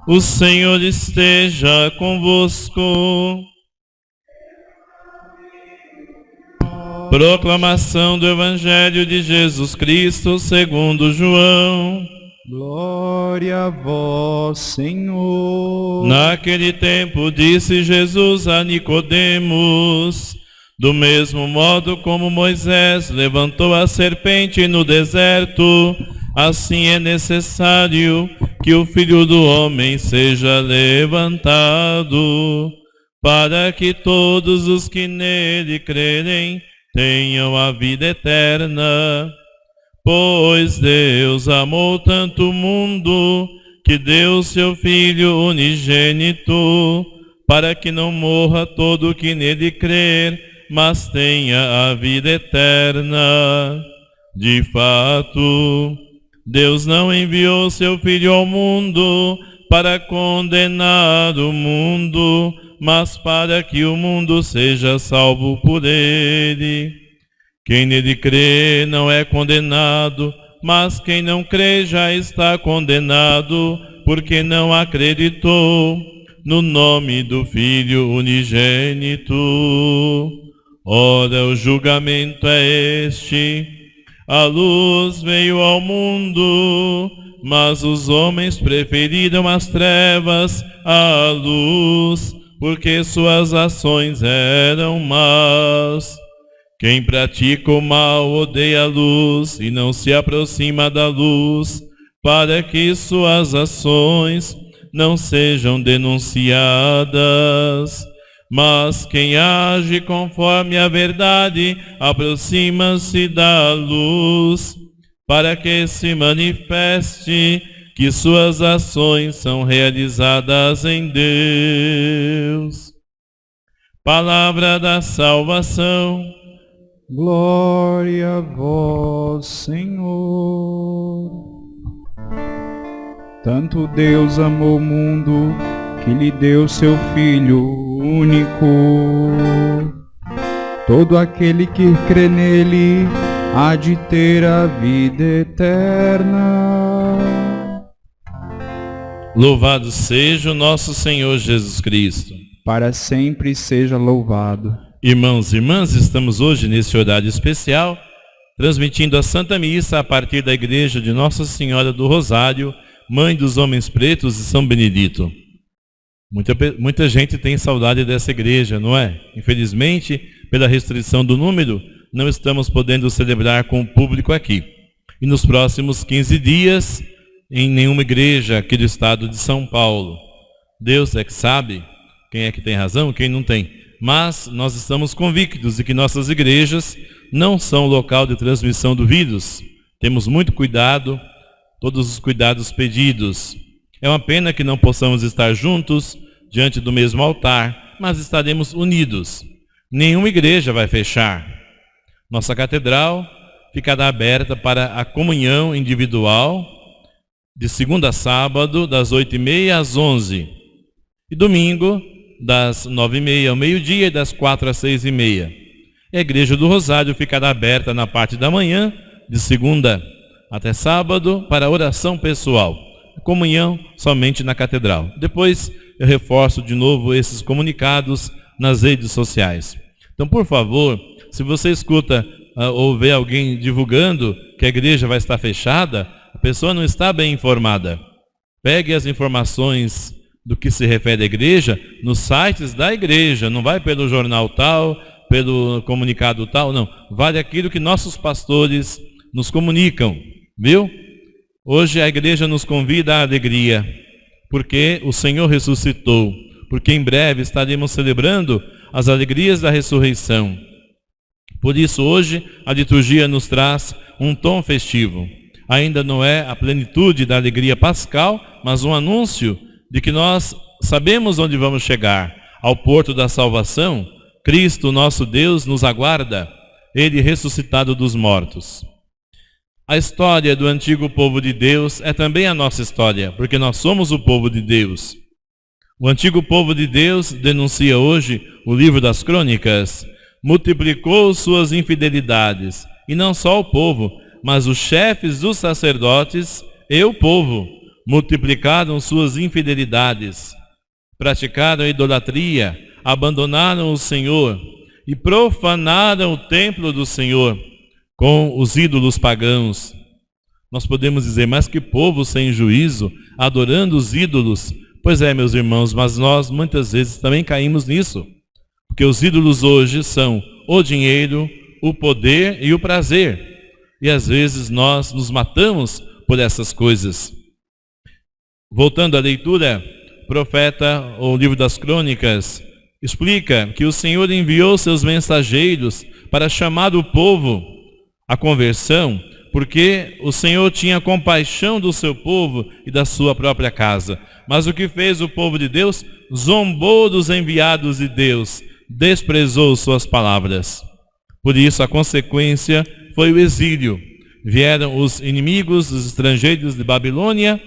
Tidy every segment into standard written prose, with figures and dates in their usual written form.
O Senhor esteja convosco. Proclamação do Evangelho de Jesus Cristo segundo João. Glória a vós, Senhor. Naquele tempo disse Jesus a Nicodemos: do mesmo modo como Moisés levantou a serpente no deserto, assim é necessário que o Filho do Homem seja levantado, para que todos os que nele crerem tenham a vida eterna. Pois Deus amou tanto o mundo, que deu seu Filho unigênito, para que não morra todo o que nele crer, mas tenha a vida eterna. De fato, Deus não enviou seu Filho ao mundo para condenar o mundo, mas para que o mundo seja salvo por ele. Quem nele crê não é condenado, mas quem não crê já está condenado, porque não acreditou no nome do Filho unigênito. Ora, o julgamento é este: a luz veio ao mundo, mas os homens preferiram as trevas à luz, porque suas ações eram más. Quem pratica o mal odeia a luz e não se aproxima da luz, para que suas ações não sejam denunciadas. Mas quem age conforme a verdade aproxima-se da luz, para que se manifeste que suas ações são realizadas em Deus. Palavra da salvação. Glória a vós, Senhor. Tanto Deus amou o mundo, que lhe deu seu Filho único. Todo aquele que crê nele há de ter a vida eterna. Louvado seja o nosso Senhor Jesus Cristo. Para sempre seja louvado. Irmãos e irmãs, estamos hoje nesse horário especial, transmitindo a Santa Missa a partir da Igreja de Nossa Senhora do Rosário, Mãe dos Homens Pretos de São Benedito. Muita gente tem saudade dessa igreja, não é? Infelizmente, pela restrição do número, não estamos podendo celebrar com o público aqui. E nos próximos 15 dias, em nenhuma igreja aqui do estado de São Paulo. Deus é que sabe quem é que tem razão, quem não tem. Mas nós estamos convictos de que nossas igrejas não são local de transmissão do vírus. Temos muito cuidado, todos os cuidados pedidos. É uma pena que não possamos estar juntos diante do mesmo altar, mas estaremos unidos. Nenhuma igreja vai fechar. Nossa catedral ficará aberta para a comunhão individual de segunda a sábado, das 8h30 às 11h. E domingo, das 9h30 ao meio-dia e das 4 às 6h30. A Igreja do Rosário ficará aberta na parte da manhã, de segunda até sábado, para oração pessoal. A comunhão somente na catedral. Depois eu reforço de novo esses comunicados nas redes sociais. Então, por favor, se você escuta ou vê alguém divulgando que a igreja vai estar fechada, a pessoa não está bem informada. Pegue as informações do que se refere à igreja nos sites da igreja, não vai pelo jornal tal, pelo comunicado tal, não. Vale aquilo que nossos pastores nos comunicam, viu? Hoje a igreja nos convida à alegria, porque o Senhor ressuscitou, porque em breve estaremos celebrando as alegrias da ressurreição. Por isso hoje a liturgia nos traz um tom festivo. Ainda não é a plenitude da alegria pascal, mas um anúncio de que nós sabemos onde vamos chegar, ao porto da salvação. Cristo, nosso Deus, nos aguarda, Ele ressuscitado dos mortos. A história do antigo povo de Deus é também a nossa história, porque nós somos o povo de Deus. O antigo povo de Deus, denuncia hoje o livro das Crônicas, multiplicou suas infidelidades, e não só o povo, mas os chefes dos sacerdotes e o povo multiplicaram suas infidelidades, praticaram a idolatria, abandonaram o Senhor e profanaram o templo do Senhor com os ídolos pagãos. Nós podemos dizer, mas que povo sem juízo, adorando os ídolos. Pois é, meus irmãos, mas nós muitas vezes também caímos nisso. Porque os ídolos hoje são o dinheiro, o poder e o prazer. E às vezes nós nos matamos por essas coisas. Voltando à leitura, o profeta, ou livro das Crônicas, explica que o Senhor enviou seus mensageiros para chamar o povo à conversão, porque o Senhor tinha compaixão do seu povo e da sua própria casa. Mas o que fez o povo de Deus? Zombou dos enviados de Deus, desprezou suas palavras. Por isso a consequência foi o exílio. Vieram os inimigos, os estrangeiros de Babilônia,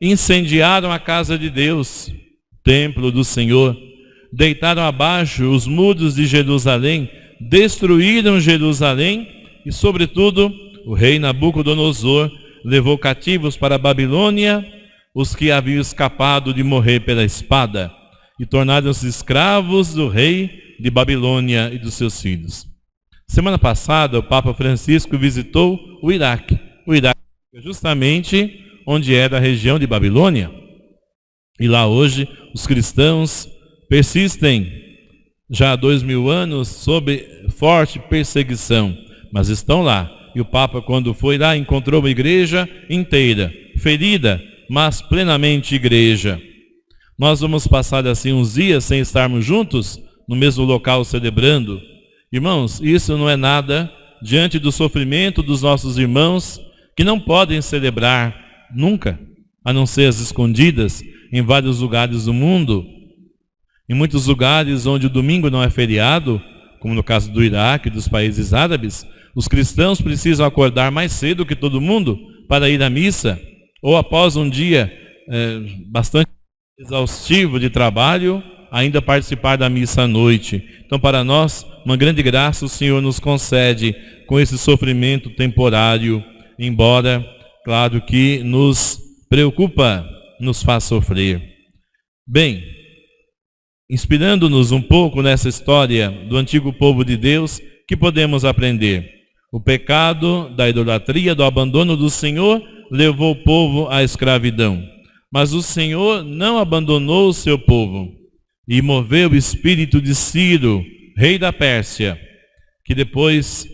incendiaram a casa de Deus, o templo do Senhor, deitaram abaixo os muros de Jerusalém, destruíram Jerusalém e, sobretudo, o rei Nabucodonosor levou cativos para a Babilônia os que haviam escapado de morrer pela espada e tornaram-se escravos do rei de Babilônia e dos seus filhos. Semana passada, o Papa Francisco visitou o Iraque. O Iraque é justamente onde era a região de Babilônia. E lá hoje os cristãos persistem já há 2000 anos sob forte perseguição, mas estão lá. E o Papa, quando foi lá, encontrou uma igreja inteira, ferida, mas plenamente igreja. Nós vamos passar assim uns dias sem estarmos juntos, no mesmo local celebrando. Irmãos, isso não é nada diante do sofrimento dos nossos irmãos, que não podem celebrar nunca, a não ser as escondidas, em vários lugares do mundo. Em muitos lugares onde o domingo não é feriado, como no caso do Iraque e dos países árabes, os cristãos precisam acordar mais cedo que todo mundo para ir à missa, ou após um dia bastante exaustivo de trabalho, ainda participar da missa à noite. Então, para nós, uma grande graça o Senhor nos concede com esse sofrimento temporário, embora, claro, que nos preocupa, nos faz sofrer. Bem, inspirando-nos um pouco nessa história do antigo povo de Deus, que podemos aprender? O pecado da idolatria, do abandono do Senhor, levou o povo à escravidão. Mas o Senhor não abandonou o seu povo e moveu o espírito de Ciro, rei da Pérsia, que depois,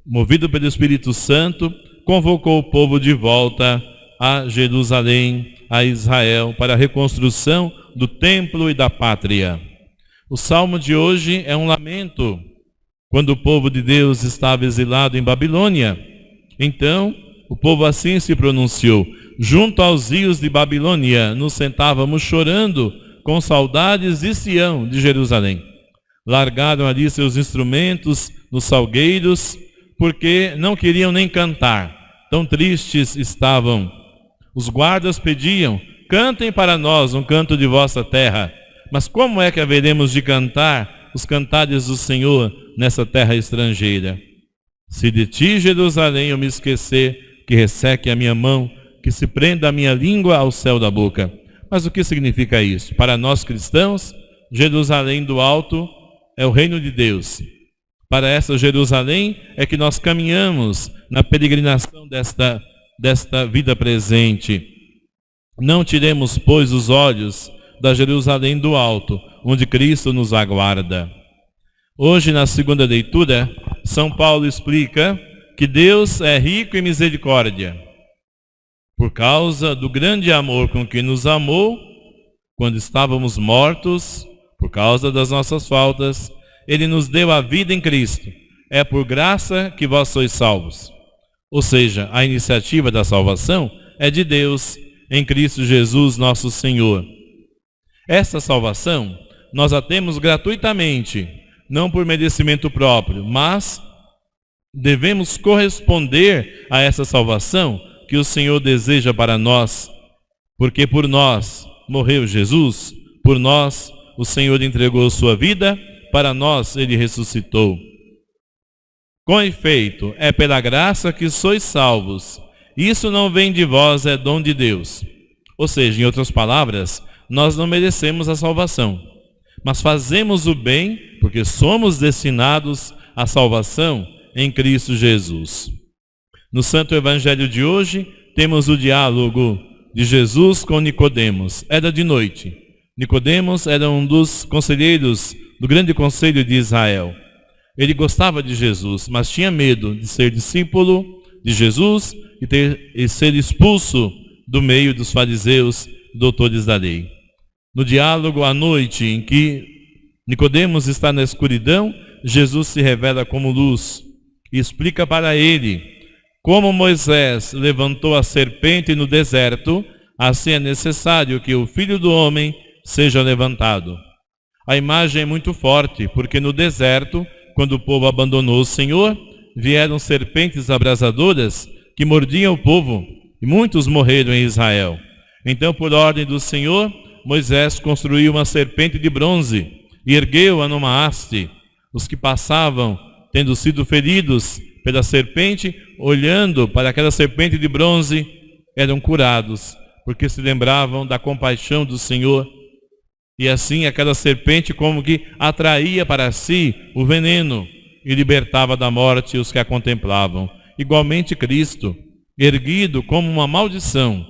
movido pelo Espírito Santo, convocou o povo de volta a Jerusalém, a Israel, para a reconstrução do templo e da pátria. O salmo de hoje é um lamento. Quando o povo de Deus estava exilado em Babilônia, então o povo assim se pronunciou: junto aos rios de Babilônia nos sentávamos chorando, com saudades de Sião, de Jerusalém. Largaram ali seus instrumentos nos salgueiros, porque não queriam nem cantar, tão tristes estavam. Os guardas pediam: cantem para nós um canto de vossa terra. Mas como é que haveremos de cantar os cantares do Senhor nessa terra estrangeira? Se de ti, Jerusalém, eu me esquecer, que resseque a minha mão, que se prenda a minha língua ao céu da boca. Mas o que significa isso? Para nós cristãos, Jerusalém do alto é o reino de Deus. Para essa Jerusalém é que nós caminhamos na peregrinação desta vida presente. Não tiremos, pois, os olhos da Jerusalém do alto, onde Cristo nos aguarda. Hoje, na segunda leitura, São Paulo explica que Deus é rico em misericórdia. Por causa do grande amor com que nos amou, quando estávamos mortos, por causa das nossas faltas, Ele nos deu a vida em Cristo. É por graça que vós sois salvos. Ou seja, a iniciativa da salvação é de Deus, em Cristo Jesus, nosso Senhor. Essa salvação nós a temos gratuitamente, não por merecimento próprio, mas devemos corresponder a essa salvação que o Senhor deseja para nós, porque por nós morreu Jesus, Por nós, o Senhor entregou sua vida, para nós ele ressuscitou. Com efeito, é pela graça que sois salvos. Isso não vem de vós, é dom de Deus. Ou seja, em outras palavras, nós não merecemos a salvação, mas fazemos o bem porque somos destinados à salvação em Cristo Jesus. No Santo Evangelho de hoje, temos o diálogo de Jesus com Nicodemos. Era de noite. Nicodemos era um dos conselheiros do grande conselho de Israel. Ele gostava de Jesus, mas tinha medo de ser discípulo de Jesus e ser expulso do meio dos fariseus, doutores da lei. No diálogo à noite em que Nicodemos está na escuridão, Jesus se revela como luz e explica para ele como Moisés levantou a serpente no deserto, assim é necessário que o Filho do Homem seja levantado. A imagem é muito forte, porque no deserto, quando o povo abandonou o Senhor, vieram serpentes abrasadoras que mordiam o povo, e muitos morreram em Israel. Então, por ordem do Senhor, Moisés construiu uma serpente de bronze e ergueu-a numa haste. Os que passavam, tendo sido feridos pela serpente, olhando para aquela serpente de bronze, eram curados, porque se lembravam da compaixão do Senhor. E assim aquela serpente como que atraía para si o veneno e libertava da morte os que a contemplavam. Igualmente Cristo, erguido como uma maldição,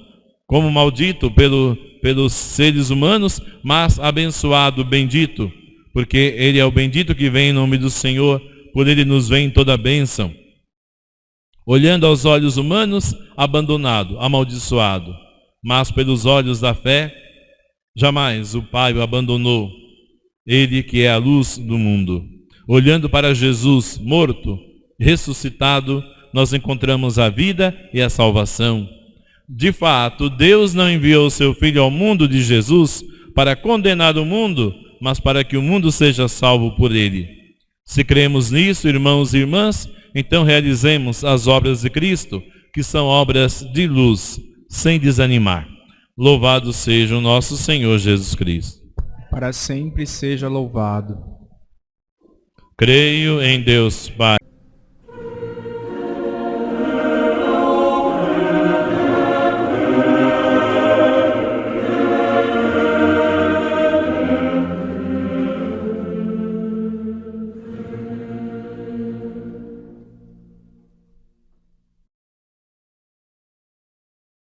como maldito pelos seres humanos, mas abençoado, bendito, porque Ele é o bendito que vem em nome do Senhor, por Ele nos vem toda a bênção. Olhando aos olhos humanos, abandonado, amaldiçoado, mas pelos olhos da fé, jamais o Pai o abandonou, Ele que é a luz do mundo. Olhando para Jesus morto, ressuscitado, nós encontramos a vida e a salvação. De fato, Deus não enviou o seu Filho ao mundo de Jesus para condenar o mundo, mas para que o mundo seja salvo por Ele. Se cremos nisso, irmãos e irmãs, então realizemos as obras de Cristo, que são obras de luz, sem desanimar. Louvado seja o nosso Senhor Jesus Cristo. Para sempre seja louvado. Creio em Deus Pai.